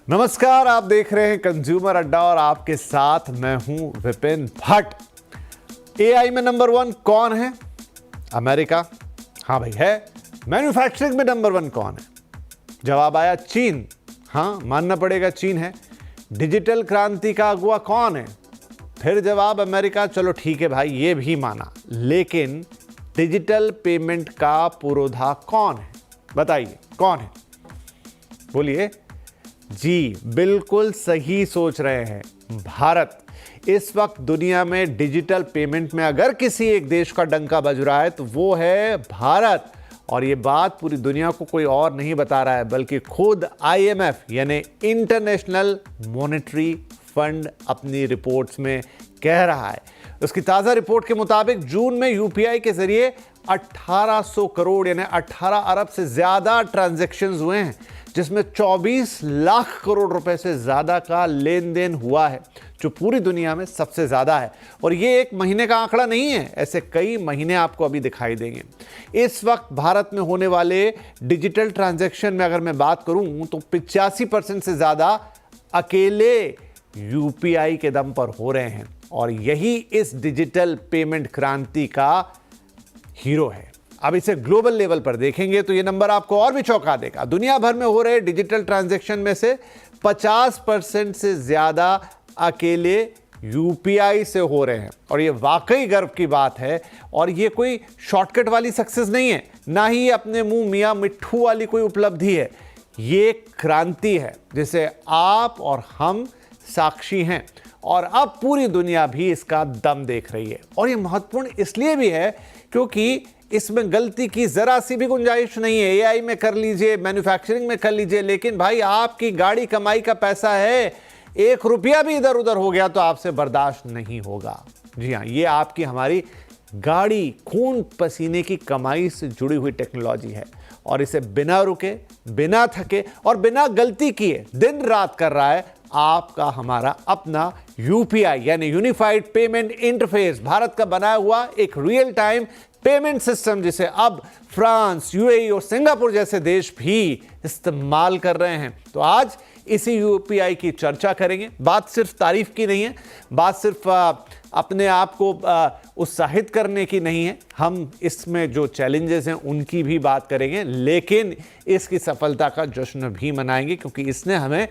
नमस्कार, आप देख रहे हैं कंज्यूमर अड्डा और आपके साथ मैं हूं विपिन भट्ट। एआई में नंबर 1 कौन है? अमेरिका। हाँ भाई है। मैन्युफैक्चरिंग में नंबर 1 कौन है? जवाब आया चीन। हाँ, मानना पड़ेगा चीन है। डिजिटल क्रांति का अगुवा कौन है? फिर जवाब अमेरिका। चलो ठीक है भाई, ये भी माना, लेकिन डिजिटल पेमेंट का पुरोधा कौन है? बताइए कौन है? बोलिए। जी बिल्कुल सही सोच रहे हैं, भारत। इस वक्त दुनिया में डिजिटल पेमेंट में अगर किसी एक देश का डंका बज रहा है तो वो है भारत। और ये बात पूरी दुनिया को कोई और नहीं बता रहा है, बल्कि खुद आईएमएफ यानी इंटरनेशनल मॉनेटरी फंड अपनी रिपोर्ट्स में कह रहा है। उसकी ताज़ा रिपोर्ट के मुताबिक जून में यूपीआई के जरिए 1800 करोड़ यानी 18 अरब से ज़्यादा ट्रांजैक्शंस हुए हैं, जिसमें 24 लाख करोड़ रुपए से ज़्यादा का लेन देन हुआ है, जो पूरी दुनिया में सबसे ज़्यादा है। और ये एक महीने का आंकड़ा नहीं है, ऐसे कई महीने आपको अभी दिखाई देंगे। इस वक्त भारत में होने वाले डिजिटल ट्रांजैक्शन में अगर मैं बात करूं तो 85% से ज़्यादा अकेले यूपीआई के दम पर हो रहे हैं, और यही इस डिजिटल पेमेंट क्रांति का हीरो है। अब इसे ग्लोबल लेवल पर देखेंगे तो यह नंबर आपको और भी चौंका देगा। दुनिया भर में हो रहे डिजिटल ट्रांजैक्शन में से 50% से ज्यादा अकेले यूपीआई से हो रहे हैं, और यह वाकई गर्व की बात है। और यह कोई शॉर्टकट वाली सक्सेस नहीं है, ना ही अपने मुंह मियां मिट्ठू वाली कोई उपलब्धि है। ये क्रांति है जिसे आप और हम साक्षी हैं, और अब पूरी दुनिया भी इसका दम देख रही है। और यह महत्वपूर्ण इसलिए भी है क्योंकि इसमें गलती की जरा सी भी गुंजाइश नहीं है। एआई में कर लीजिए, मैन्युफैक्चरिंग में कर लीजिए, लेकिन भाई आपकी गाड़ी कमाई का पैसा है, 1 रुपया भी इधर उधर हो गया तो आपसे बर्दाश्त नहीं होगा। जी हाँ, ये आपकी हमारी गाड़ी खून पसीने की कमाई से जुड़ी हुई टेक्नोलॉजी है, और इसे बिना रुके, बिना थके और बिना गलती किए दिन रात कर रहा है आपका हमारा अपना यूपीआई यानी यूनिफाइड पेमेंट इंटरफेस, भारत का बनाया हुआ एक रियल टाइम पेमेंट सिस्टम, जिसे अब फ्रांस, यूएई और सिंगापुर जैसे देश भी इस्तेमाल कर रहे हैं। तो आज इसी यूपीआई की चर्चा करेंगे। बात सिर्फ तारीफ की नहीं है, बात सिर्फ अपने आप को उत्साहित करने की नहीं है। हम इसमें जो चैलेंजेस हैं उनकी भी बात करेंगे, लेकिन इसकी सफलता का जश्न भी मनाएंगे, क्योंकि इसने हमें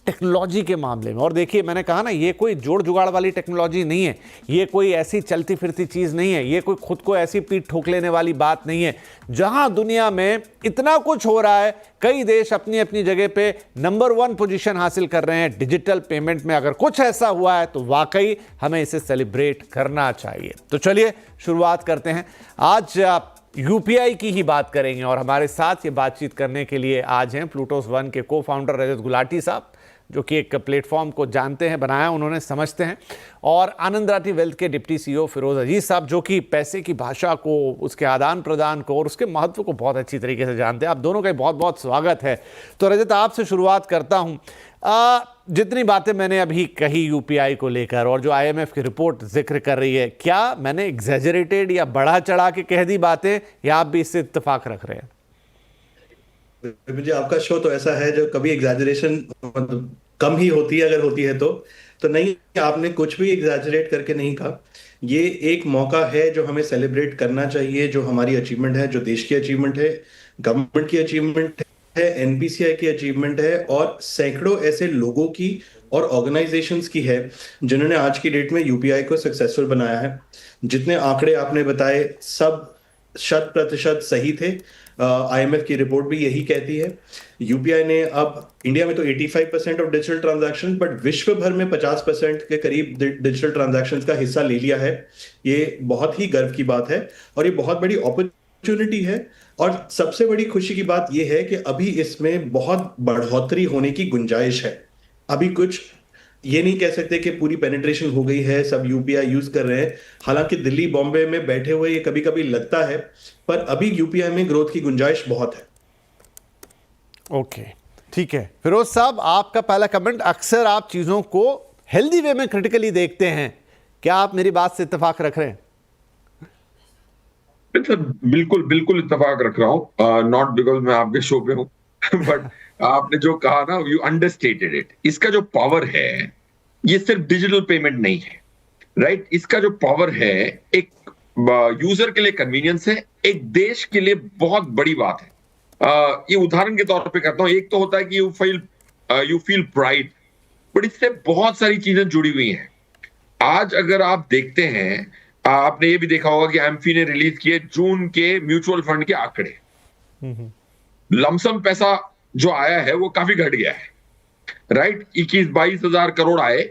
टेक्नोलॉजी के मामले में, और देखिए मैंने कहा ना, ये कोई जोड़ जुगाड़ वाली टेक्नोलॉजी नहीं है, ये कोई ऐसी चलती फिरती चीज़ नहीं है, ये कोई खुद को ऐसी पीठ ठोक लेने वाली बात नहीं है। जहां दुनिया में इतना कुछ हो रहा है, कई देश अपनी अपनी जगह पे नंबर 1 पोजीशन हासिल कर रहे हैं डिजिटल पेमेंट में, अगर कुछ ऐसा हुआ है तो वाकई हमें इसे सेलिब्रेट करना चाहिए। तो चलिए शुरुआत करते हैं। आज यूपीआई की ही बात करेंगे, और हमारे साथ ये बातचीत करने के लिए आज हैं प्लूटोस वन के को फाउंडर रजत गुलाटी साहब, जो कि एक प्लेटफॉर्म को जानते हैं, बनाया उन्होंने, समझते हैं, और आनंद राठी वेल्थ के डिप्टी सीईओ फिरोज अजीज साहब, जो कि पैसे की भाषा को, उसके आदान प्रदान को और उसके महत्व को बहुत अच्छी तरीके से जानते हैं। आप दोनों का बहुत बहुत स्वागत है। तो रजत, आपसे शुरुआत करता हूं। जितनी बातें मैंने अभी कही यूपीआई को लेकर, और जो आईएमएफ की रिपोर्ट जिक्र कर रही है, क्या मैंने एग्जैजरेटेड या बढ़ा चढ़ा के कह दी बातें, या आप भी इससे इत्तेफाक रख रहे हैं? मुझे आपका शो तो ऐसा है जो कभी एग्जैजरेशन मतलब कम ही होती है, अगर होती है तो नहीं, आपने कुछ भी एग्जैजरेट करके नहीं कहा। ये एक मौका है जो हमें सेलिब्रेट करना चाहिए, जो हमारी अचीवमेंट है, जो देश की अचीवमेंट है, गवर्नमेंट की अचीवमेंट है, एनपीसीआई की अचीवमेंट है, और सैकड़ों ऐसे लोगों की और ऑर्गेनाइजेशंस की है जिन्होंने आज की डेट में यूपीआई को सक्सेसफुल बनाया है। जितने आंकड़े आपने बताए सब 100% सही थे। आईएमएफ की रिपोर्ट भी यही कहती है। यूपीआई ने अब इंडिया में तो 85% ऑफ डिजिटल ट्रांजैक्शन, बट विश्व भर में 50% के करीब डिजिटल ट्रांजैक्शंस का हिस्सा ले लिया है। ये बहुत ही गर्व की बात है, और ये बहुत बड़ी अपॉर्चुनिटी है। और सबसे बड़ी खुशी की बात यह है कि अभी इसमें बहुत बढ़ोतरी होने की गुंजाइश है। अभी कुछ ये नहीं कह सकते कि पूरी पेनिट्रेशन हो गई है, सब यूपीआई यूज कर रहे हैं। हालांकि दिल्ली बॉम्बे में बैठे हुए ये कभी कभी लगता है, पर अभी यूपीआई में ग्रोथ की गुंजाइश बहुत है। ओके, ठीक है। फिरोज साहब, आपका पहला कमेंट, अक्सर आप चीजों को हेल्दी वे में क्रिटिकली देखते हैं, क्या आप मेरी बात से इत्तेफाक रख रहे हैं? बिल्कुल बिल्कुल इत्तेफाक रख रहा हूँ। नॉट बिकॉज मैं आपके शो पे हूँ बट आपने जो कहा ना, यू अंडरस्टेटेड इट। इसका जो पावर है, ये सिर्फ डिजिटल पेमेंट नहीं है, राइट? इसका जो पावर है, एक यूजर के लिए कन्वीनियंस है, एक देश के लिए बहुत बड़ी बात है। ये उदाहरण के तौर पे करता हूं। एक तो होता है कि यू फील प्राइड, बट इससे बहुत सारी चीजें जुड़ी हुई हैं। आज अगर आप देखते हैं, आपने ये भी देखा होगा कि एम्फी ने रिलीज किए जून के म्यूचुअल फंड के आंकड़े। लमसम पैसा जो आया है वो काफी घट गया है, राइट? 21-22 हजार करोड़ आए,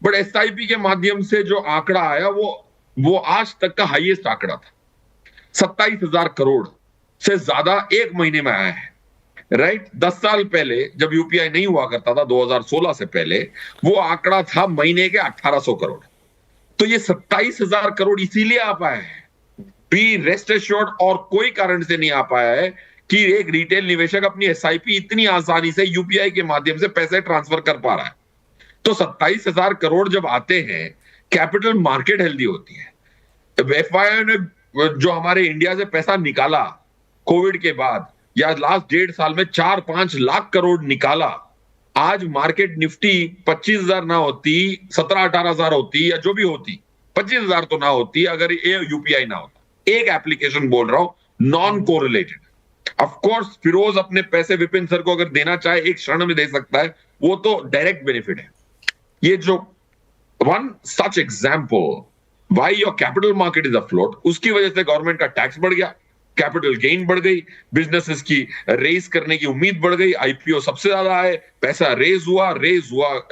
बट एसआईपी के माध्यम से जो आंकड़ा आया वो आज तक का हाईएस्ट आंकड़ा था। 27 हजार करोड़ से ज्यादा एक महीने में आया है, राइट? 10 साल पहले जब यूपीआई नहीं हुआ करता था, 2016 से पहले, वो आंकड़ा था महीने के 1800 करोड़। तो ये 27 हजार करोड़ इसीलिए आ पाया है, बी रेस्ट एश्योर्ड, और कोई कारण से नहीं आ पाया है कि एक रिटेल निवेशक अपनी एसआईपी इतनी आसानी से यूपीआई के माध्यम से पैसे ट्रांसफर कर पा रहा है। तो 27 हजार करोड़ जब आते हैं, कैपिटल मार्केट हेल्दी होती है। एफआईआई ने जो हमारे इंडिया से पैसा निकाला कोविड के बाद, या लास्ट 1.5 साल में 4-5 लाख करोड़ निकाला, आज मार्केट निफ्टी 25,000 ना होती, 17-18 हजार होती, या जो भी होती, 25,000 तो ना होती अगर ये यूपीआई ना होता। एक एप्लीकेशन बोल रहा हूं, non correlated. Of course Firoz अपने पैसे विपिन सर को अगर देना चाहे एक क्षण में दे सकता है, वो तो डायरेक्ट बेनिफिट है। ये जो one such example why your capital market is afloat, उसकी वजह से गवर्नमेंट का टैक्स बढ़ गया, कैपिटल गेन बढ़ गई, बिजनेसेस की रेज करने की उम्मीद बढ़ गई, आईपीओ सबसे ज्यादा आए, पैसा रेज हुआ,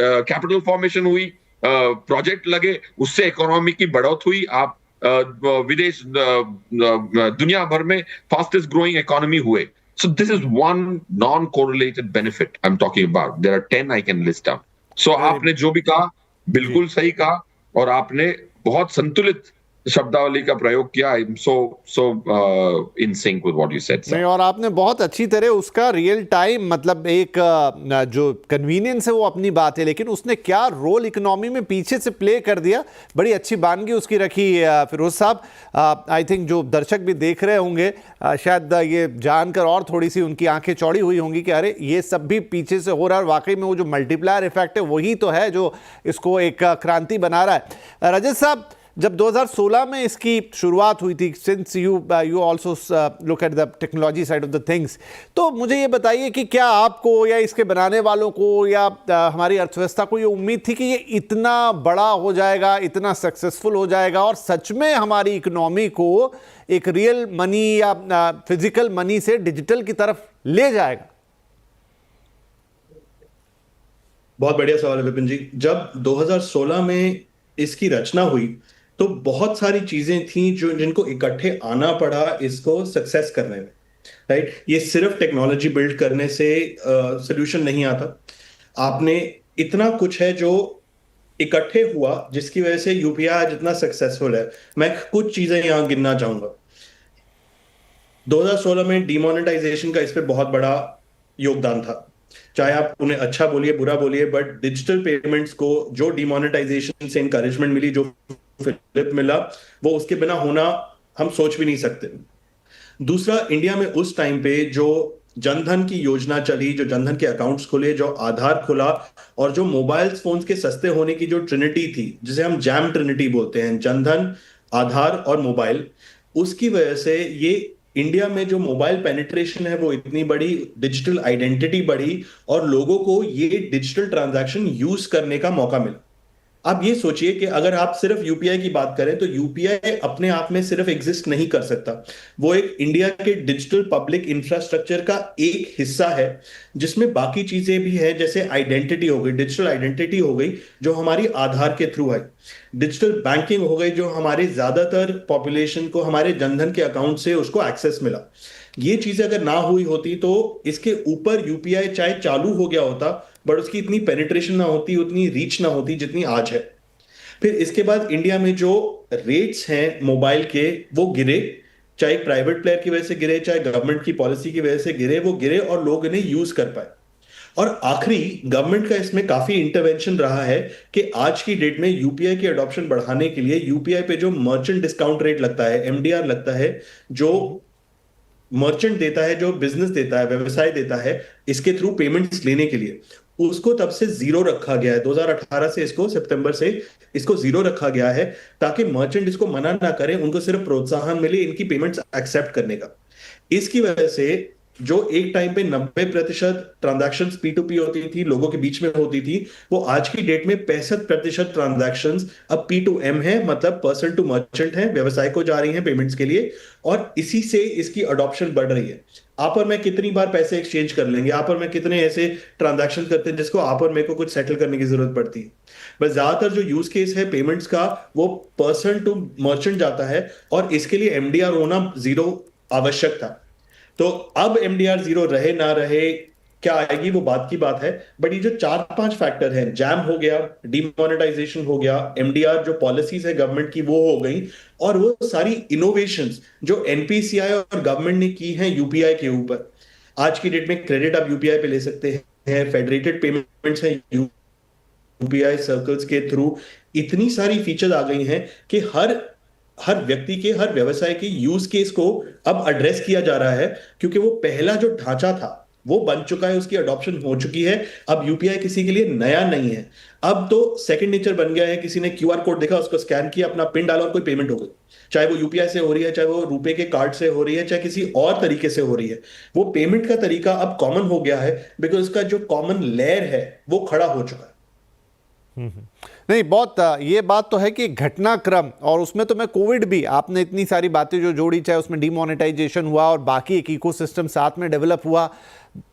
कैपिटल फॉर्मेशन हुई, प्रोजेक्ट लगे, उससे इकोनॉमी की बढ़ोत हुई। आप विदेश दुनिया भर में फास्टेस्ट ग्रोइंग इकोनॉमी हुए। So this is one non correlated benefit I am talking about. There are 10 I can list out. So आपने जो भी कहा बिल्कुल सही कहा, और आपने बहुत संतुलित शब्दावली का प्रयोग किया। I am so in sync with what you said sir. नहीं, और आपने बहुत अच्छी तरह उसका रियल टाइम, मतलब एक जो कन्वीनियंस है वो अपनी बात है, लेकिन उसने क्या रोल इकोनॉमी में पीछे से प्ले कर दिया, बड़ी अच्छी बानगी उसकी रखी फिरोज साहब। आई थिंक जो दर्शक भी देख रहे होंगे, शायद ये जानकर और थोड़ी सी उनकी आंखें चौड़ी हुई होंगी कि अरे ये सब भी पीछे से हो रहा है, और वाकई में वो जो मल्टीप्लायर इफेक्ट है वही तो है जो इसको एक क्रांति बना रहा है। रजत साहब, जब 2016 में इसकी शुरुआत हुई थी, since you also look at the technology side of the things, तो मुझे ये बताइए कि क्या आपको या इसके बनाने वालों को या हमारी अर्थव्यवस्था को ये उम्मीद थी कि ये इतना बड़ा हो जाएगा, इतना सक्सेसफुल हो जाएगा, और सच में हमारी इकोनॉमी को एक रियल मनी या फिजिकल मनी से डिजिटल की तरफ ले जाएगा? बहुत बढ़िया सवाल है विपिन जी। जब 2016 में इसकी रचना हुई तो बहुत सारी चीजें थी जो जिनको इकट्ठे आना पड़ा इसको सक्सेस करने में, राइट? ये सिर्फ टेक्नोलॉजी बिल्ड करने से सोल्यूशन नहीं आता। आपने इतना कुछ है जो इकट्ठे हुआ जिसकी वजह से यूपीआई जितना सक्सेसफुल है। मैं कुछ चीजें यहां गिनना चाहूंगा। 2016 में डिमोनेटाइजेशन का इस पे बहुत बड़ा योगदान था, चाहे आप उन्हें अच्छा बोलिए बुरा बोलिए, बट डिजिटल पेमेंट्स को जो डिमोनेटाइजेशन से इंकरेजमेंट मिली, जो फिलिप मिला, वो उसके बिना होना हम सोच भी नहीं सकते। दूसरा, इंडिया में उस टाइम पे जो जनधन की योजना चली, जो जनधन के अकाउंट्स खुले, जो आधार खुला, और जो मोबाइल फोन्स के सस्ते होने की जो ट्रिनिटी थी, जिसे हम जैम ट्रिनिटी बोलते हैं, जनधन, आधार और मोबाइल, उसकी वजह से ये इंडिया में जो मोबाइल पेनिट्रेशन है वो इतनी बड़ी, डिजिटल आइडेंटिटी बढ़ी, और लोगों को ये डिजिटल ट्रांजैक्शन यूज करने का मौका मिला। आप ये सोचिए कि अगर आप सिर्फ यूपीआई की बात करें तो यूपीआई अपने आप में सिर्फ एग्जिस्ट नहीं कर सकता। वो एक इंडिया के डिजिटल पब्लिक इंफ्रास्ट्रक्चर का एक हिस्सा है, जिसमें बाकी चीजें भी है, जैसे आइडेंटिटी हो गई, डिजिटल आइडेंटिटी हो गई जो हमारी आधार के थ्रू है, डिजिटल बैंकिंग हो गई जो हमारे ज्यादातर पॉपुलेशन को हमारे जनधन के अकाउंट से उसको एक्सेस मिला। ये चीजें अगर ना हुई होती तो इसके ऊपर यूपीआई चाहे चालू हो गया होता, बट उसकी इतनी पेनिट्रेशन ना होती, उतनी रीच ना होती जितनी आज है। फिर इसके बाद इंडिया में जो रेट्स हैं मोबाइल के वो गिरे, चाहे प्राइवेट प्लेयर की वजह से गिरे, चाहे गवर्नमेंट की पॉलिसी की वजह से गिरे, वो गिरे और लोग इन्हें यूज कर पाए। और आखिरी, गवर्नमेंट का इसमें काफी इंटरवेंशन रहा है कि आज की डेट में यूपीआई की अडॉप्शन बढ़ाने के लिए यूपीआई पे जो मर्चेंट डिस्काउंट रेट लगता है, एमडीआर लगता है, जो मर्चेंट देता है, जो बिजनेस देता है, व्यवसाय देता है इसके थ्रू पेमेंट्स लेने के लिए, उसको तब से जीरो रखा गया है। 2018 से इसको, सितंबर से इसको जीरो रखा गया है, ताकि मर्चेंट इसको मना ना करें, उनको सिर्फ प्रोत्साहन मिले इनकी पेमेंट्स एक्सेप्ट करने का। इसकी वजह से जो एक टाइम पे 90% ट्रांजैक्शन P2P होती थी, लोगों के बीच में होती थी, वो आज की डेट में 65% ट्रांजैक्शन अब P2M है, मतलब पर्सन टू मर्चेंट है, व्यवसाय को जा रही हैं पेमेंट्स के लिए, और इसी से इसकी अडॉप्शन बढ़ रही है। आप और मैं कितनी बार पैसे एक्सचेंज कर लेंगे, आप और मैं कितने ऐसे ट्रांजैक्शन करते हैं जिसको आप और मेरे को कुछ सेटल करने की जरूरत पड़ती है। बस ज्यादातर जो यूज केस है पेमेंट्स का, वो पर्सन टू मर्चेंट जाता है, और इसके लिए MDR होना जीरो आवश्यक था। तो अब MDR जीरो रहे ना रहे, क्या आएगी वो बात की बात है, बट ये जो 4-5 फैक्टर है, जैम हो गया, डिमोनेटाइजेशन हो गया, MDR जो पॉलिसीज है गवर्नमेंट की वो हो गई, और वो सारी इनोवेशंस जो NPCI और गवर्नमेंट ने की हैं UPI के ऊपर। आज की डेट में क्रेडिट आप UPI पे ले सकते हैं, फेडरेटेड पेमेंट्स हैं UPI सर्कल्स के थ्रू, इतनी सारी फीचर्स आ गई हैं कि हर व्यक्ति के, हर व्यवसाय के यूज केस को अब एड्रेस किया जा रहा है, क्योंकि वो पहला जो ढांचा था वो बन चुका है, उसकी अडॉप्शन हो चुकी है। अब UPI किसी के लिए नया नहीं है, अब तो सेकंड नेचर बन गया है। किसी ने QR कोड देखा, उसको स्कैन किया, अपना पिन डाला और कोई पेमेंट हो गई, चाहे वो UPI से हो रही है, चाहे वो रुपए के कार्ड से हो रही है, चाहे किसी और तरीके से हो रही है। वो पेमेंट का तरीका अब कॉमन हो गया है, बिकॉज उसका जो कॉमन लेयर है वो खड़ा हो चुका है। नहीं, बहुत ये बात तो है कि घटनाक्रम, और उसमें तो मैं कोविड भी, आपने इतनी सारी बातें जो जोड़ी, चाहे उसमें डिमोनेटाइजेशन हुआ और बाकी एक इकोसिस्टम साथ में डेवलप हुआ,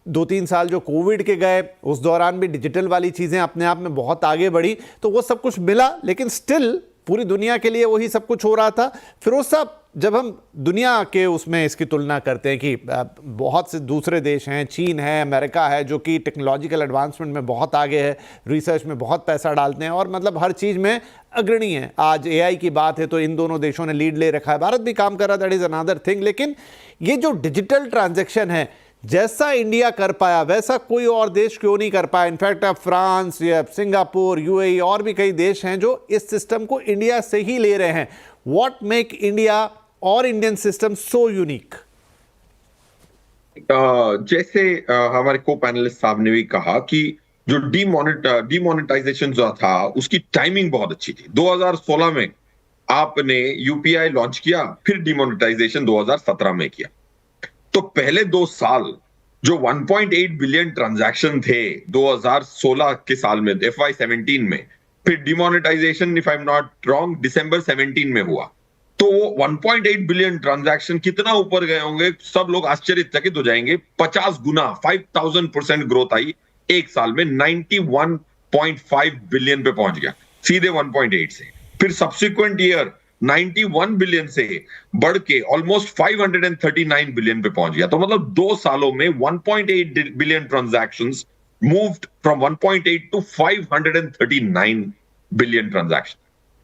2-3 साल जो कोविड के गए, उस दौरान भी डिजिटल वाली चीज़ें अपने आप में बहुत आगे बढ़ी, तो वो सब कुछ मिला, लेकिन स्टिल पूरी दुनिया के लिए वही सब कुछ हो रहा था। फिरोज साहब, जब हम दुनिया के उसमें इसकी तुलना करते हैं कि बहुत से दूसरे देश हैं, चीन है, अमेरिका है, जो कि टेक्नोलॉजिकल एडवांसमेंट में बहुत आगे है, रिसर्च में बहुत पैसा डालते हैं और मतलब हर चीज़ में अग्रणी है। आज AI की बात है तो इन दोनों देशों ने लीड ले रखा है, भारत भी काम कर रहा, दैट इज़ अनदर थिंग। लेकिन ये जो डिजिटल ट्रांजेक्शन है, जैसा इंडिया कर पाया वैसा कोई और देश क्यों नहीं कर पाया? इनफैक्ट अब फ्रांस या सिंगापुर, UAE और भी कई देश हैं जो इस सिस्टम को इंडिया से ही ले रहे हैं। व्हाट मेक इंडिया और इंडियन सिस्टम सो यूनिक? जैसे हमारे को पैनलिस्ट साहब ने भी कहा कि जो डिमोनेटाइजेशन जो था उसकी टाइमिंग बहुत अच्छी थी। 2016 में आपने UPI लॉन्च किया, फिर डिमोनेटाइजेशन 2017 में किया, तो पहले 2 साल जो 1.8 बिलियन ट्रांजैक्शन थे 2016 के साल में, FY17 में, फिर demonetisation if I am not wrong दिसंबर 17 में हुआ, तो वो 1.8 बिलियन ट्रांजैक्शन कितना ऊपर गए होंगे, सब लोग आश्चर्यचकित हो जाएंगे। 50 गुना, 5000% ग्रोथ आई एक साल में, 91.5 बिलियन पे पहुंच गया सीधे 1.8 से। फिर सब्सिक्वेंट ईयर 91 बिलियन से बढ़ के ऑलमोस्ट 539 बिलियन पे पहुंच गया। तो मतलब 2 सालों में 1.8 billion transactions moved from 1.8 to 539 billion transaction.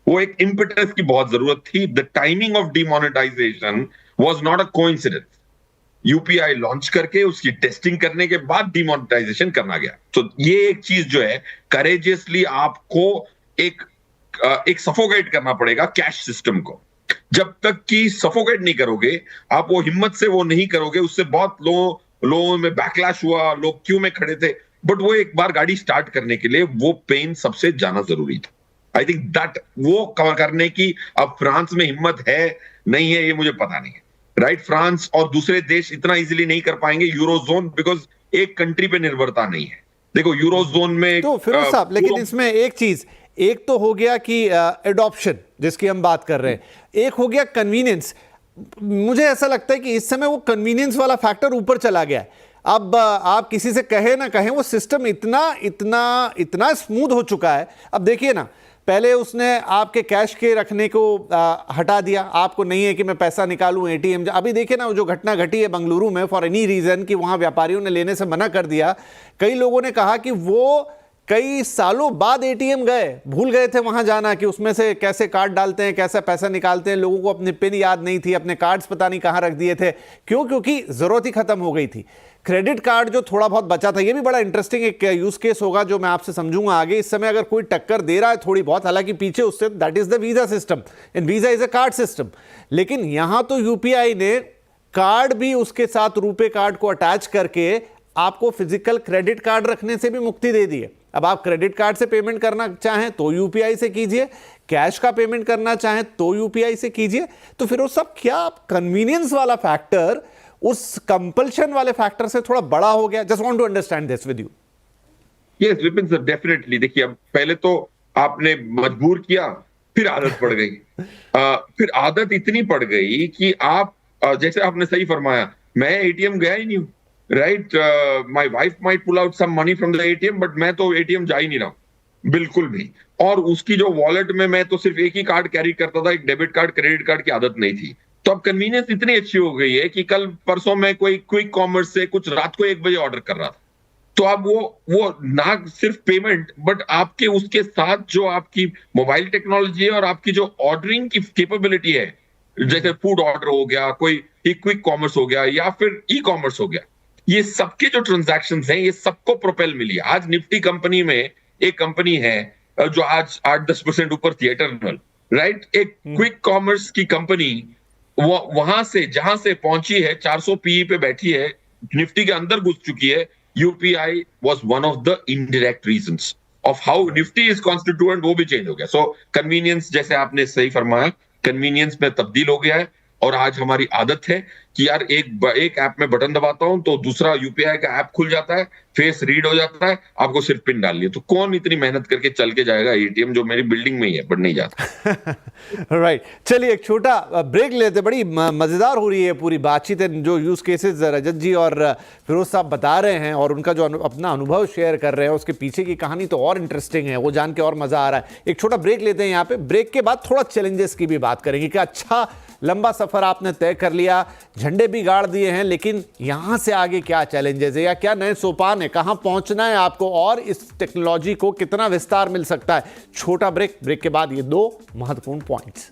वो एक इम्पेटस की बहुत जरूरत थी। The timing of demonetisation was not a coincidence. UPI launch करके उसकी टेस्टिंग करने के बाद डिमोनेटाइजेशन करना गया। तो ये एक चीज जो है, करेजियसली आपको एक सफोकेट करना पड़ेगा कैश सिस्टम को। जब तक कि सफोकेट नहीं करोगे, आप वो हिम्मत से वो नहीं करोगे, उससे बहुत लोगों में बैकलैश हुआ, लोग क्यों में खड़े थे, बट वो एक बार गाड़ी स्टार्ट करने के लिए वो पेन सबसे जाना जरूरी था। आई थिंक दैट वो कवर करने की अब फ्रांस में हिम्मत है नहीं है, ये मुझे पता नहीं है, राइट? फ्रांस और दूसरे देश इतना इजीली नहीं कर पाएंगे, यूरोजोन, बिकॉज एक कंट्री पे निर्भरता नहीं है। देखो यूरोजोन में तो फिरोज साहब, लेकिन इसमें एक चीज, एक तो हो गया कि एडॉप्शन जिसकी हम बात कर रहे हैं, एक हो गया कन्वीनियंस। मुझे ऐसा लगता है कि इस समय वो कन्वीनियंस वाला फैक्टर ऊपर चला गया है। अब आप किसी से कहे ना कहें, वो सिस्टम इतना इतना इतना स्मूथ हो चुका है। अब देखिए ना, पहले उसने आपके कैश के रखने को हटा दिया, आपको नहीं है कि मैं पैसा निकालूं ATM। अभी देखिए ना, जो घटना घटी है बंगलुरु में, फॉर एनी रीजन कि वहां व्यापारियों ने लेने से मना कर दिया। कई लोगों ने कहा कि वो कई सालों बाद ATM गए, भूल गए थे वहां जाना कि उसमें से कैसे कार्ड डालते हैं, कैसे पैसा निकालते हैं। लोगों को अपनी पिन याद नहीं थी, अपने कार्ड्स पता नहीं कहां रख दिए थे। क्यों? क्योंकि जरूरत ही खत्म हो गई थी। क्रेडिट कार्ड जो थोड़ा बहुत बचा था, ये भी बड़ा इंटरेस्टिंग एक यूज केस होगा जो मैं आपसे समझूंगा आगे। इस समय अगर कोई टक्कर दे रहा है थोड़ी बहुत, हालांकि पीछे उससे, that is the visa system, and visa is a card system. लेकिन यहां तो UPI ने कार्ड भी उसके साथ रुपे कार्ड को अटैच करके आपको फिजिकल क्रेडिट कार्ड रखने से भी मुक्ति दे दी है। अब आप क्रेडिट कार्ड से पेमेंट करना चाहें तो यूपीआई से कीजिए, कैश का पेमेंट करना चाहें तो यूपीआई से कीजिए। तो फिर वो सब क्या कन्वीनियंस वाला फैक्टर उस कंपल्शन वाले फैक्टर से थोड़ा बड़ा हो गया? Just want to understand this with you. Yes Vipin sir, definitely. देखिए, अब पहले तो आपने मजबूर किया, फिर आदत पड़ गई। फिर आदत इतनी पड़ गई कि आप जैसे आपने सही फरमाया, मैं एटीएम गया ही नहीं हूँ, right? My wife might pull out some money from the ATM, but मैं तो एटीएम जा ही नहीं रहा हूं बिल्कुल भी। और उसकी जो वॉलेट में मैं तो सिर्फ एक ही कार्ड कैरी करता था, एक डेबिट कार्ड, क्रेडिट कार्ड की आदत नहीं थी। तो अब कन्वीनियंस इतनी अच्छी हो गई है कि कल परसों मैं कोई क्विक कॉमर्स से कुछ रात को 1 बजे ऑर्डर कर रहा था, तो अब वो ना सिर्फ पेमेंट, बट आपके उसके साथ जो आपकी मोबाइल टेक्नोलॉजी है और आपकी जो ऑर्डरिंग की कैपेबिलिटी है, जैसे फूड ऑर्डर हो गया, कोई क्विक कॉमर्स हो गया, या फिर ई कॉमर्स हो गया, ये सबके जो ट्रांजैक्शन हैं, ये सबको प्रोपेल मिली है। आज निफ्टी कंपनी में एक कंपनी है जो आज 8-10% ऊपर थी, एटर्नल, राइट? एक क्विक कॉमर्स की कंपनी वहां से जहां से पहुंची है 400 पीई पे बैठी है, निफ्टी के अंदर घुस चुकी है। UPI was one of the indirect reasons of how Nifty is constituent, वो भी चेंज हो गया। सो कन्वीनियंस, जैसे आपने सही फरमाया, कन्वीनियंस में तब्दील हो गया है। और आज हमारी आदत है कि यार एक ऐप में बटन दबाता हूं तो दूसरा यूपीआई का ऐप खुल जाता है, फेस रीड हो जाता है, आपको सिर्फ पिन डालनी है। तो कौन इतनी मेहनत करके चल के जाएगा एटीएम, जो मेरी बिल्डिंग में ही है, बट नहीं जाता। राइट, चलिए एक छोटा ब्रेक लेते। बड़ी मजेदार हो रही है पूरी बातचीत, जो यूज केसेस रजत जी और फिरोज साहब बता रहे हैं और उनका जो अपना अनुभव शेयर कर रहे हैं, उसके पीछे की कहानी तो और इंटरेस्टिंग है, वो जान के और मजा आ रहा है। एक छोटा ब्रेक लेते हैं यहाँ पे। ब्रेक के बाद थोड़ा चैलेंजेस की भी बात करेंगे कि अच्छा लंबा सफर आपने तय कर लिया, झंडे भी गाड़ दिए हैं, लेकिन यहां से आगे क्या चैलेंजेस है या क्या नए सोपान है, कहां पहुंचना है आपको और इस टेक्नोलॉजी को कितना विस्तार मिल सकता है। छोटा ब्रेक, ब्रेक के बाद ये 2 महत्वपूर्ण पॉइंट्स।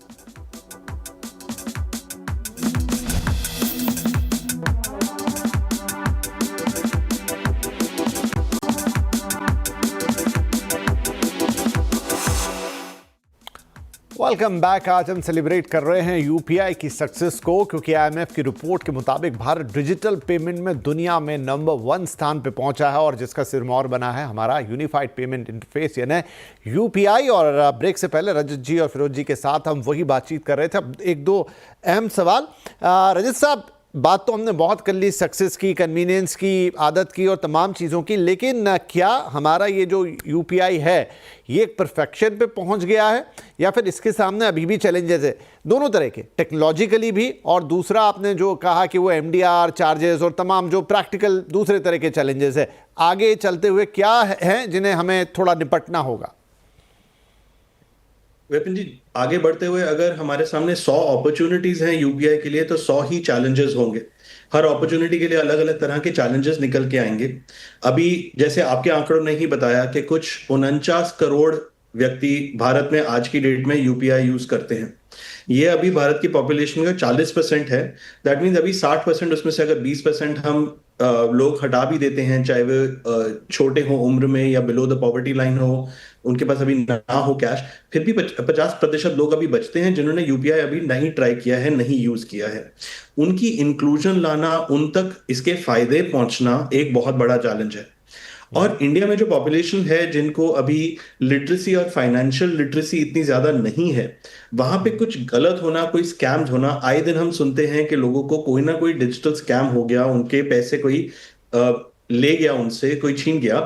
Welcome back. आज हम सेलिब्रेट कर रहे हैं यूपीआई की सक्सेस को, क्योंकि आईएमएफ की रिपोर्ट के मुताबिक भारत डिजिटल पेमेंट में दुनिया में नंबर 1 स्थान पे पहुंचा है और जिसका सिरमौर बना है हमारा यूनिफाइड पेमेंट इंटरफेस यानी यूपीआई। और ब्रेक से पहले रजत जी और फिरोज जी के साथ हम वही बातचीत कर रहे थे। अब 1-2 अहम सवाल। रजत साहब, बात तो हमने बहुत कर ली, सक्सेस की, कन्वीनियंस की, आदत की और तमाम चीज़ों की, लेकिन क्या हमारा ये जो यूपीआई है ये एक परफेक्शन पे पहुंच गया है या फिर इसके सामने अभी भी चैलेंजेस है, दोनों तरह के, टेक्नोलॉजिकली भी और दूसरा आपने जो कहा कि वो एमडीआर चार्जेस और तमाम जो प्रैक्टिकल दूसरे तरह के चैलेंजेस है, आगे चलते हुए क्या हैं जिन्हें हमें थोड़ा निपटना होगा? विपिन जी, आगे बढ़ते हुए अगर हमारे सामने 100 अपॉर्चुनिटीज हैं यूपीआई के लिए, तो 100 ही चैलेंजेस होंगे। हर अपॉर्चुनिटी के लिए अलग अलग तरह के चैलेंजेस निकल के आएंगे। अभी जैसे आपके आंकड़ों ने ही बताया कि कुछ 49 करोड़ व्यक्ति भारत में आज की डेट में यूपीआई यूज करते हैं। ये अभी भारत की पॉपुलेशन का 40% है। दैट मीन्स अभी 60%, उसमें से अगर 20% हम लोग हटा भी देते हैं, चाहे वो छोटे हो उम्र में या बिलो द पॉवर्टी लाइन हो, उनके पास अभी ना हो कैश, फिर भी 50% लोग अभी बचते हैं जिन्होंने यूपीआई अभी नहीं ट्राई किया है, नहीं यूज किया है। उनकी इंक्लूजन लाना, उन तक इसके फायदे पहुंचना एक बहुत बड़ा चैलेंज है। और इंडिया में जो पॉपुलेशन है जिनको अभी लिटरेसी और फाइनेंशियल लिटरेसी इतनी ज्यादा नहीं है, वहां पे कुछ गलत होना, कोई स्कैम्स होना, आए दिन हम सुनते हैं कि लोगों को कोई ना कोई डिजिटल स्कैम हो गया, उनके पैसे कोई ले गया, उनसे कोई छीन गया।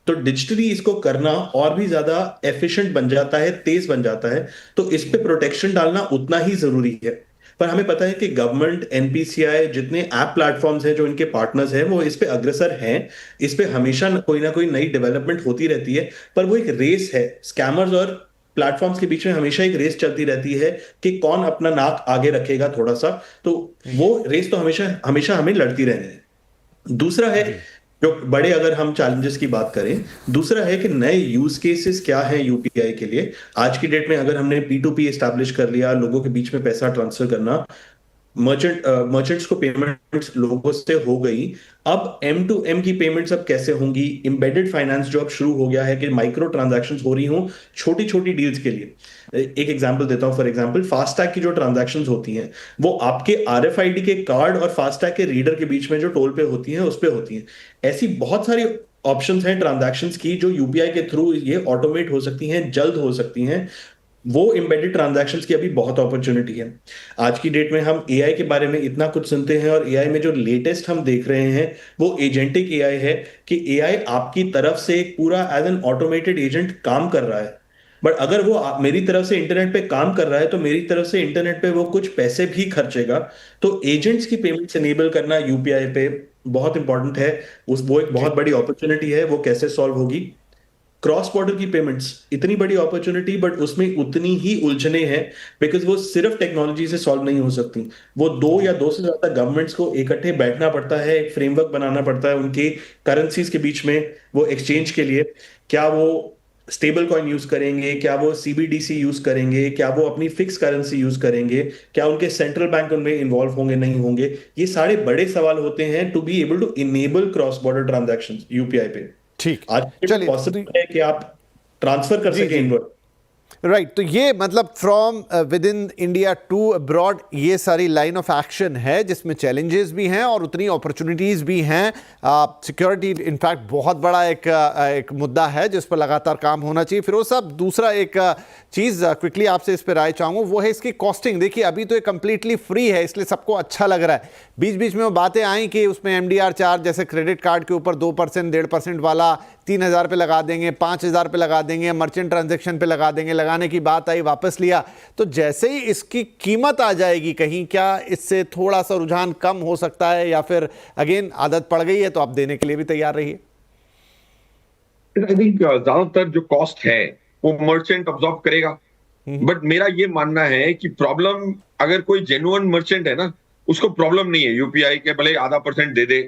तो डिजिटली इसको करना और भी ज्यादा एफिशिएंट बन जाता है, तेज बन जाता है। तो इस पे प्रोटेक्शन डालना उतना ही जरूरी है। पर हमें पता है कि गवर्नमेंट, एनपीसीआई, जितने ऐप प्लेटफॉर्म्स हैं जो इनके पार्टनर्स हैं, वो इस पे अग्रसर हैं। इस पे हमेशा कोई ना कोई नई डेवलपमेंट होती रहती है। पर वो एक रेस है, स्कैमर्स और प्लेटफॉर्म्स के बीच में हमेशा एक रेस चलती रहती है कि कौन अपना नाक आगे रखेगा थोड़ा सा। तो वो रेस तो हमेशा हमेशा हमें लड़ती रहनी है। दूसरा है जो बड़े, अगर हम चैलेंजेस की बात करें, दूसरा है कि नए यूज केसेस क्या है यूपीआई के लिए। आज की डेट में अगर हमने P2P एस्टैब्लिश कर लिया, लोगों के बीच में पैसा ट्रांसफर करना, मर्चेंट्स को पेमेंट्स लोगों से हो गई। अब M2M की पेमेंट्स अब कैसे होंगी? एम्बेडेड फाइनेंस जो अब शुरू हो गया है कि माइक्रो ट्रांजैक्शंस हो रही हों छोटी छोटी डील्स के लिए। एक एग्जांपल देता हूं, फॉर एग्जांपल फास्टैग की जो ट्रांजैक्शंस होती हैं वो आपके RFID के कार्ड और फास्टैग के रीडर के बीच में जो टोल पे होती हैं उस पे होती हैं। ऐसी बहुत सारी ऑप्शंस हैं ट्रांजैक्शंस की जो यूपीआई के थ्रू ये ऑटोमेट हो सकती हैं, जल्द हो सकती हैं। वो एम्बेडेड ट्रांजैक्शंस की अभी बहुत अपॉर्चुनिटी है। आज की डेट में हम एआई के बारे में इतना कुछ सुनते हैं और एआई में जो लेटेस्ट हम देख रहे हैं वो एजेंटिक एआई है कि एआई आपकी तरफ से एक पूरा एज एन ऑटोमेटेड एजेंट काम कर रहा है। बट अगर वो मेरी तरफ से इंटरनेट पे काम कर रहा है तो मेरी तरफ से इंटरनेट पे वो कुछ पैसे भी खर्चेगा। तो एजेंट्स की पेमेंट्स एनेबल करना यूपीआई पे बहुत इंपॉर्टेंट है। वो एक बहुत बड़ी अपॉर्चुनिटी है। वो कैसे सॉल्व होगी? क्रॉस बॉर्डर की पेमेंट्स इतनी बड़ी अपॉर्चुनिटी, बट उसमें उतनी ही उलझने हैं बिकॉज वो सिर्फ टेक्नोलॉजी से सॉल्व नहीं हो सकती। वो दो या दो से ज्यादा गवर्नमेंट्स को इकट्ठे बैठना पड़ता है, एक फ्रेमवर्क बनाना पड़ता है उनके करेंसीज के बीच में वो एक्सचेंज के लिए। क्या वो स्टेबल कॉइन यूज करेंगे? क्या वो CBDC यूज करेंगे? क्या वो अपनी फिक्स करेंसी यूज करेंगे? क्या उनके सेंट्रल बैंक उनमें इन्वॉल्व होंगे, नहीं होंगे? ये सारे बड़े सवाल होते हैं to be able to enable cross border transactions UPI पे। ठीक, आज चलिए। पॉसिबल है कि आप ट्रांसफर कर सके इनवर्ड। राइट, तो ये मतलब from within India to abroad ये सारी लाइन ऑफ एक्शन है जिसमें चैलेंजेस भी हैं और उतनी अपॉर्चुनिटीज़ भी हैं। सिक्योरिटी इनफैक्ट बहुत बड़ा एक मुद्दा है जिस पर लगातार काम होना चाहिए। फिरोज साहब, दूसरा एक चीज़ क्विकली आपसे इस पर राय चाहूँगा, वो है इसकी कॉस्टिंग। देखिए अभी तो ये कम्प्लीटली फ्री है इसलिए सबको अच्छा लग रहा है। बीच बीच में वो बातें आई कि उसमें MDR चार्ज, जैसे क्रेडिट कार्ड के ऊपर 2% 1.5% वाला 3,000 पे लगा देंगे, 5,000 पे लगा देंगे, मर्चेंट ट्रांजेक्शन पे लगा देंगे। लगाने की बात आई, वापस लिया। तो जैसे ही इसकी कीमत आ जाएगी कहीं, क्या इससे थोड़ा सा रुझान कम हो सकता है या फिर अगेन आदत पड़ गई है तो आप देने के लिए भी तैयार रहिए? आई थिंक ज्यादातर जो कॉस्ट है वो मर्चेंट अब्सॉर्ब करेगा। बट मेरा ये मानना है कि प्रॉब्लम, अगर कोई जेन्युइन मर्चेंट है ना, उसको प्रॉब्लम नहीं है यूपीआई के भले आधा % दे दे,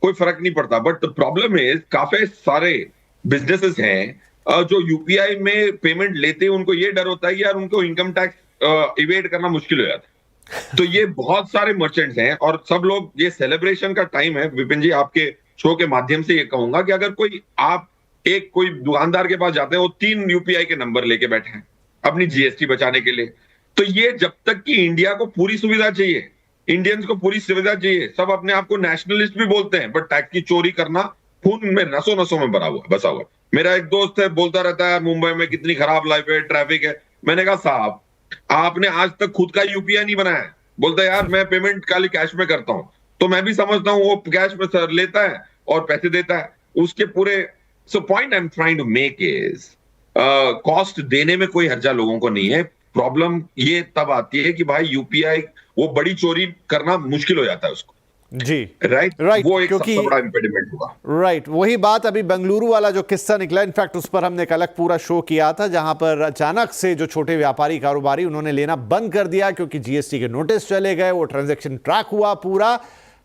कोई फर्क नहीं पड़ता। बट प्रॉब्लम है काफी सारे बिजनेसेस हैं जो यूपीआई में पेमेंट लेते हैं, उनको ये डर होता है कि यार उनको इनकम टैक्स इवेड करना मुश्किल हो जाता है। तो ये बहुत सारे मर्चेंट्स हैं और सब लोग, ये सेलिब्रेशन का टाइम है। विपिन जी, आपके शो के माध्यम से ये कहूंगा कि अगर कोई दुकानदार के पास जाते हैं, वो 3 यूपीआई के नंबर लेके बैठे हैं अपनी जीएसटी बचाने के लिए। तो ये जब तक कि इंडिया को पूरी सुविधा चाहिए, इंडियंस को पूरी सुविधा चाहिए, सब अपने आप को नेशनलिस्ट भी बोलते हैं, बट टैक्स की चोरी करना खून में नसों नसों में बसा हुआ। मेरा एक दोस्त है, बोलता रहता है मुंबई में कितनी खराब लाइफ है, ट्रैफिक है। मैंने कहा साहब, आपने आज तक खुद का यूपीआई नहीं बनाया। बोलता है यार मैं पेमेंट खाली कैश में करता हूं। तो मैं भी समझता हूं वो कैश में सर लेता है और पैसे देता है उसके पूरे। So point I am trying to make is, cost देने में कोई हर्जा लोगों को नहीं है। प्रॉब्लम ये तब आती है कि भाई यूपीआई, वो बड़ी चोरी करना मुश्किल हो जाता है उसको। जी, राइट, वो एक सबसे बड़ा इंपेडिमेंट होगा। राइट, वही बात अभी बेंगलुरु वाला जो किस्सा निकला, इनफैक्ट उस पर हमने एक अलग पूरा शो किया था, जहां पर अचानक से जो छोटे व्यापारी कारोबारी उन्होंने लेना बंद कर दिया क्योंकि जीएसटी के नोटिस चले गए, वो ट्रांजैक्शन ट्रैक हुआ पूरा।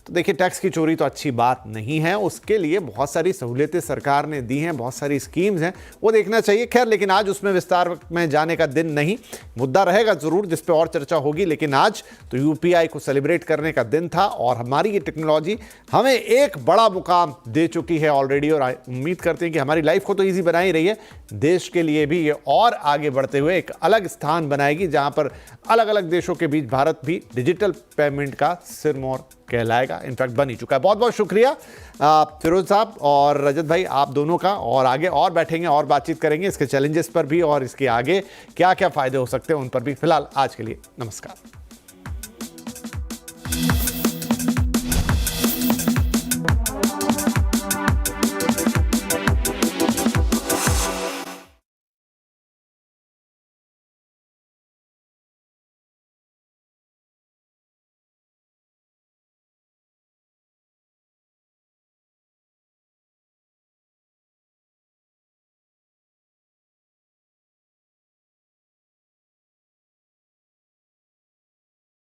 तो देखिए, टैक्स की चोरी तो अच्छी बात नहीं है, उसके लिए बहुत सारी सहूलियतें सरकार ने दी हैं, बहुत सारी स्कीम्स हैं, वो देखना चाहिए। खैर, लेकिन आज उसमें विस्तार में जाने का दिन नहीं। मुद्दा रहेगा जरूर जिस पे और चर्चा होगी, लेकिन आज तो यूपीआई को सेलिब्रेट करने का दिन था और हमारी ये टेक्नोलॉजी हमें एक बड़ा मुकाम दे चुकी है ऑलरेडी और उम्मीद करते हैं कि हमारी लाइफ को तो ईजी बना ही रही है, देश के लिए भी ये और आगे बढ़ते हुए एक अलग स्थान बनाएगी जहां पर अलग अलग देशों के बीच भारत भी डिजिटल पेमेंट का सिरमौर कहलाएगा। इनफैक्ट बन ही चुका है। बहुत बहुत शुक्रिया फिरोज साहब और रजत भाई, आप दोनों का। और आगे और बैठेंगे और बातचीत करेंगे इसके चैलेंजेस पर भी और इसके आगे क्या क्या फायदे हो सकते हैं उन पर भी। फिलहाल आज के लिए नमस्कार।